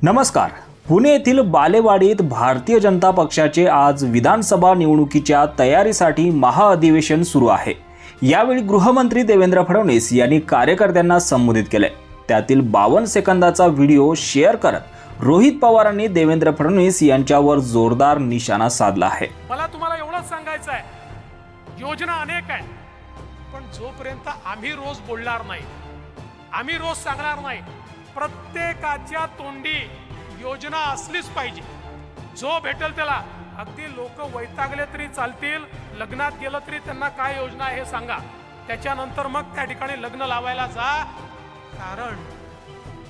नमस्कार। पुणे येथील बालेवाडीत भारतीय जनता पक्षाचे आज विधानसभा निवडणुकीच्या तयारीसाठी महाअधिवेशन सुरू आहे। यावेळी गृहमंत्री देवेंद्र फडणवीस यांनी कार्यकर्त्यांना संबोधित केले। त्यातील 52 सेकंदाचा व्हिडिओ शेअर करत रोहित पवारांनी देवेंद्र फडणवीस यांच्यावर जोरदार निशाणा साधला आहे। मला तुम्हाला एवढंच सांगायचं आहे, योजना अनेक आहेत, पण जोपर्यंत आम्ही रोज बोलणार नाही, आम्ही रोज सांगणार नाही, प्रत्येकाच्या तोंडी योजना असलीच पाहिजे। जो भेटेल त्याला, अगदी लोक वैतागले तरी चालतील, लग्नात गेलं तरी त्यांना काय योजना आहे हे सांगा, त्याच्यानंतर मग त्या ठिकाणी लग्न लावायला जा, कारण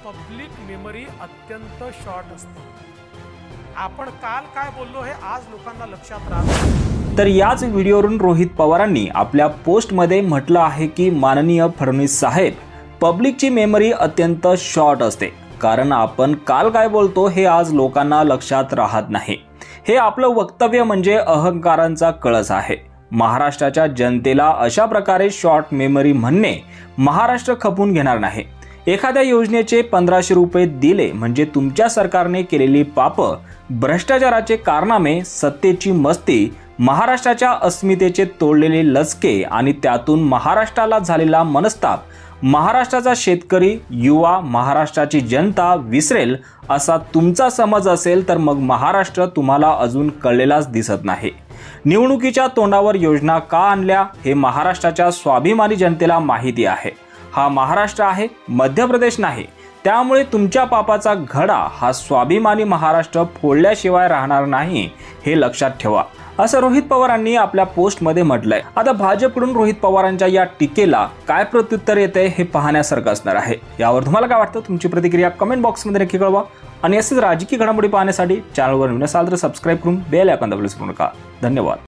पब्लिक मेमरी अत्यंत शॉर्ट असते। आपण काल काय बोललो हे आज लोकांना लक्षात राहतं। तर याच व्हिडिओवरून रोहित पवारांनी आपल्या पोस्टमध्ये म्हटलं आहे की माननीय फडणवीस साहेब, पब्लिकची मेमरी अत्यंत शॉर्ट असते, कारण आपण काल काय बोलतो हे आज लोकांना लक्षात राहत नाही। हे आपलं वक्तव्य म्हणजे अहंकारांचा कळस आहे। महाराष्ट्राच्या जनतेला अशा प्रकारे शॉर्ट मेमरी म्हणणे महाराष्ट्र खपून घेणार नाही। एखाद्या योजनेचे 1500 रुपये दिले म्हणजे तुमच्या सरकारने केलेली पाप, भ्रष्टाचाराचे कारनामे, सत्तेची मस्ती, महाराष्ट्राच्या अस्मितेचे तोडलेले लचके आणि त्यातून महाराष्ट्राला झालेला मनस्ताप महाराष्ट्राचा शेतकरी, युवा, महाराष्ट्राची जनता विसरेल असा तुमचा समज असेल तर मग महाराष्ट्र तुम्हाला अजून कळलेलाच दिसत नाही। निवडणुकीच्या तोंडावर योजना का आणल्या हे महाराष्ट्राच्या स्वाभिमानी जनतेला माहिती आहे। हा महाराष्ट्र आहे, मध्य प्रदेश नाही। त्यामुळे तुमच्या पापाचा घडा हा स्वाभिमानी महाराष्ट्र फोडल्याशिवाय राहणार नाही, हे लक्षात ठेवा, असं रोहित पवारांनी आपल्या पोस्टमध्ये म्हटलंय। आता भाजपकडून रोहित पवारांच्या या टीकेला काय प्रत्युत्तर येते हे पाहण्यासारखं असणार आहे। यावर तुम्हाला काय वाटतं? तुमची प्रतिक्रिया कमेंट बॉक्समध्ये नक्की कळवा आणि असेच राजकीय घडामोडी पाहण्यासाठी चॅनलवर नवीन असाल तर सबस्क्राइब करून बेल आयकॉन दाबायला विसरू नका। धन्यवाद।